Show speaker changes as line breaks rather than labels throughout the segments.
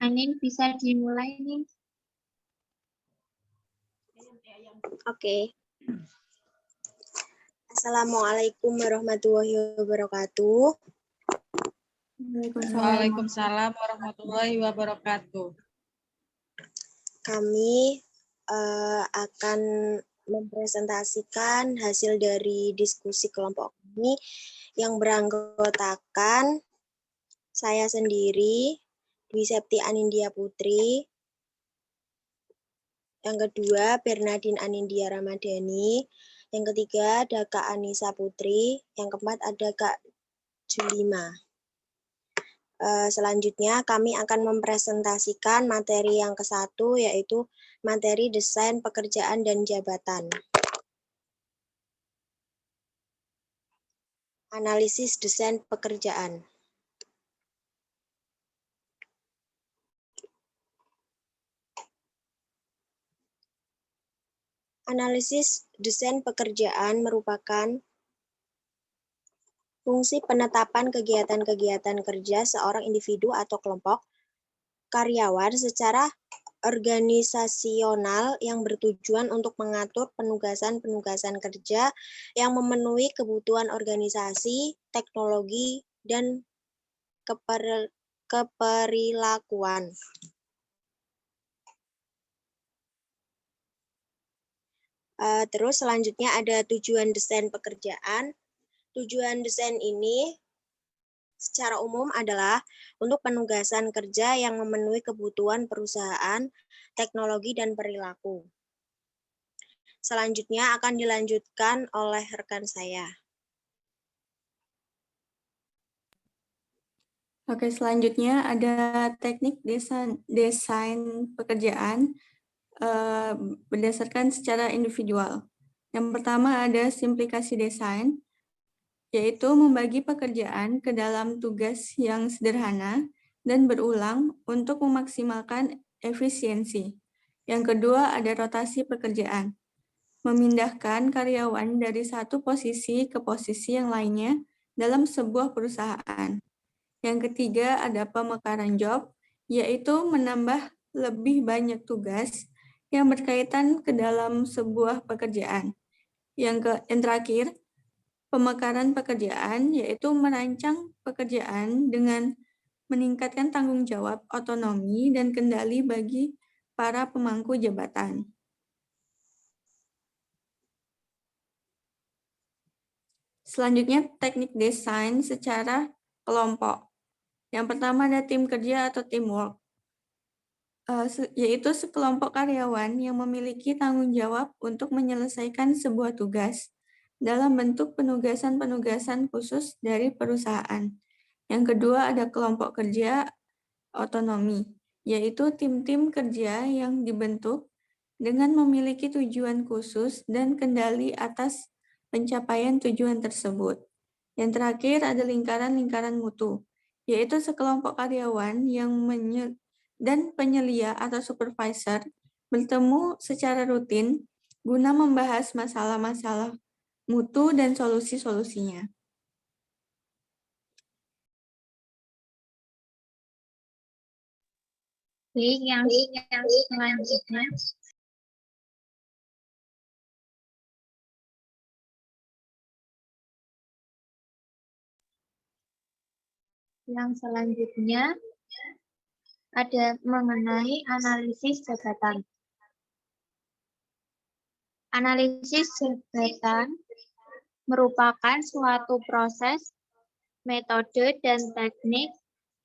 Anin bisa dimulai nih.
Oke. Assalamualaikum warahmatullahi wabarakatuh.
Waalaikumsalam warahmatullahi wabarakatuh.
Kami akan mempresentasikan hasil dari diskusi kelompok kami yang beranggotakan saya sendiri, Dwi Septi Anindya Putri, yang kedua Bernadine Anindya Ramadhani, yang ketiga ada Kak Anissa Putri, yang keempat ada Kak Julima. Selanjutnya kami akan mempresentasikan materi yang ke-1 yaitu materi desain pekerjaan dan jabatan. Analisis desain pekerjaan. Analisis desain pekerjaan merupakan fungsi penetapan kegiatan-kegiatan kerja seorang individu atau kelompok karyawan secara organisasional yang bertujuan untuk mengatur penugasan-penugasan kerja yang memenuhi kebutuhan organisasi, teknologi, dan keperilakuan. Terus selanjutnya ada tujuan desain pekerjaan. Tujuan desain ini secara umum adalah untuk penugasan kerja yang memenuhi kebutuhan perusahaan, teknologi, dan perilaku. Selanjutnya akan dilanjutkan oleh rekan saya.
Oke, selanjutnya ada teknik desain pekerjaan berdasarkan secara individual. Yang pertama ada simplikasi desain, yaitu membagi pekerjaan ke dalam tugas yang sederhana dan berulang untuk memaksimalkan efisiensi. Yang kedua ada rotasi pekerjaan, memindahkan karyawan dari satu posisi ke posisi yang lainnya dalam sebuah perusahaan. Yang ketiga ada pemekaran job, yaitu menambah lebih banyak tugas yang berkaitan ke dalam sebuah pekerjaan. Yang terakhir, pemekaran pekerjaan, yaitu merancang pekerjaan dengan meningkatkan tanggung jawab, otonomi, dan kendali bagi para pemangku jabatan. Selanjutnya, teknik desain secara kelompok. Yang pertama ada tim kerja atau teamwork, yaitu sekelompok karyawan yang memiliki tanggung jawab untuk menyelesaikan sebuah tugas dalam bentuk penugasan-penugasan khusus dari perusahaan. Yang kedua ada kelompok kerja otonomi, yaitu tim-tim kerja yang dibentuk dengan memiliki tujuan khusus dan kendali atas pencapaian tujuan tersebut. Yang terakhir ada lingkaran-lingkaran mutu, yaitu sekelompok karyawan yang dan penyelia atau supervisor bertemu secara rutin guna membahas masalah-masalah mutu dan solusi-solusinya.
Baik, yang selanjutnya. Yang selanjutnya ada mengenai analisis jabatan. Analisis jabatan merupakan suatu proses, metode, dan teknik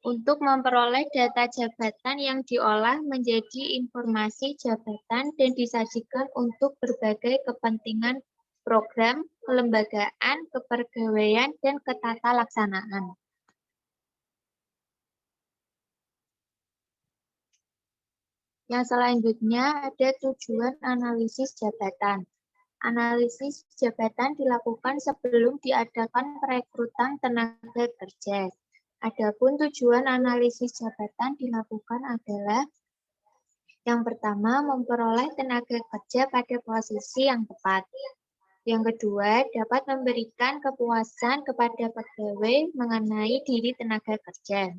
untuk memperoleh data jabatan yang diolah menjadi informasi jabatan dan disajikan untuk berbagai kepentingan program, kelembagaan, kepegawaian, dan ketatalaksanaan. Yang selanjutnya ada tujuan analisis jabatan. Analisis jabatan dilakukan sebelum diadakan perekrutan tenaga kerja. Adapun tujuan analisis jabatan dilakukan adalah yang pertama, memperoleh tenaga kerja pada posisi yang tepat. Yang kedua, dapat memberikan kepuasan kepada pegawai mengenai diri tenaga kerja.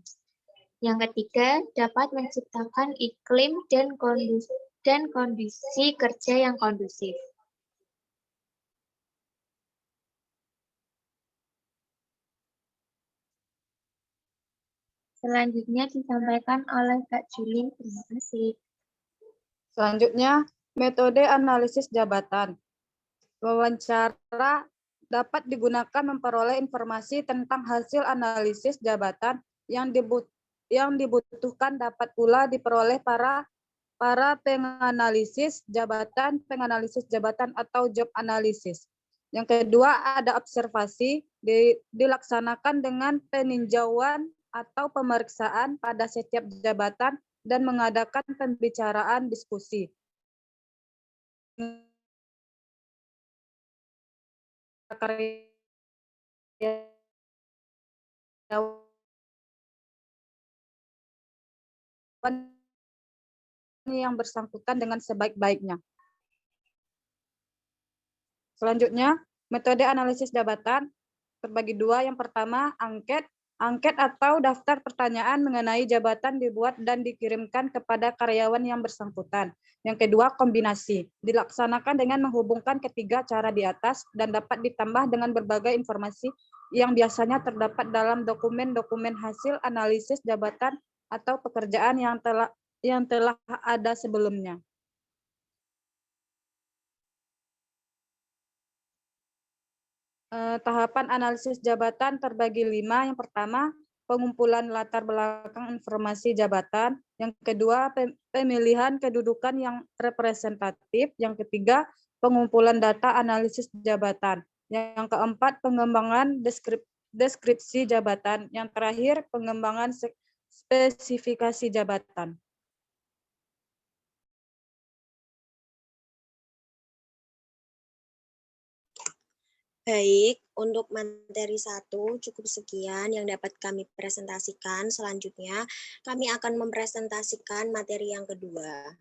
Yang ketiga, dapat menciptakan iklim dan kondisi kerja yang kondusif. Selanjutnya disampaikan oleh Kak Juli. Terima kasih.
Selanjutnya, metode analisis jabatan. Wawancara dapat digunakan memperoleh informasi tentang hasil analisis jabatan yang dibutuhkan dapat pula diperoleh para penganalisis jabatan atau job analisis. Yang kedua ada observasi, dilaksanakan dengan peninjauan atau pemeriksaan pada setiap jabatan dan mengadakan pembicaraan diskusi. Yang bersangkutan dengan sebaik-baiknya. Selanjutnya, metode analisis jabatan terbagi dua. Yang pertama, angket. Angket atau daftar pertanyaan mengenai jabatan dibuat dan dikirimkan kepada karyawan yang bersangkutan. Yang kedua, kombinasi. Dilaksanakan dengan menghubungkan ketiga cara di atas dan dapat ditambah dengan berbagai informasi yang biasanya terdapat dalam dokumen-dokumen hasil analisis jabatan atau pekerjaan yang telah ada sebelumnya. Tahapan analisis jabatan terbagi 5. Yang pertama, pengumpulan latar belakang informasi jabatan. Yang kedua, pemilihan kedudukan yang representatif. Yang ketiga, pengumpulan data analisis jabatan. Yang keempat, pengembangan deskripsi jabatan. Yang terakhir, pengembangan spesifikasi jabatan.
Baik, untuk materi 1 cukup sekian yang dapat kami presentasikan. Selanjutnya, kami akan mempresentasikan materi yang kedua.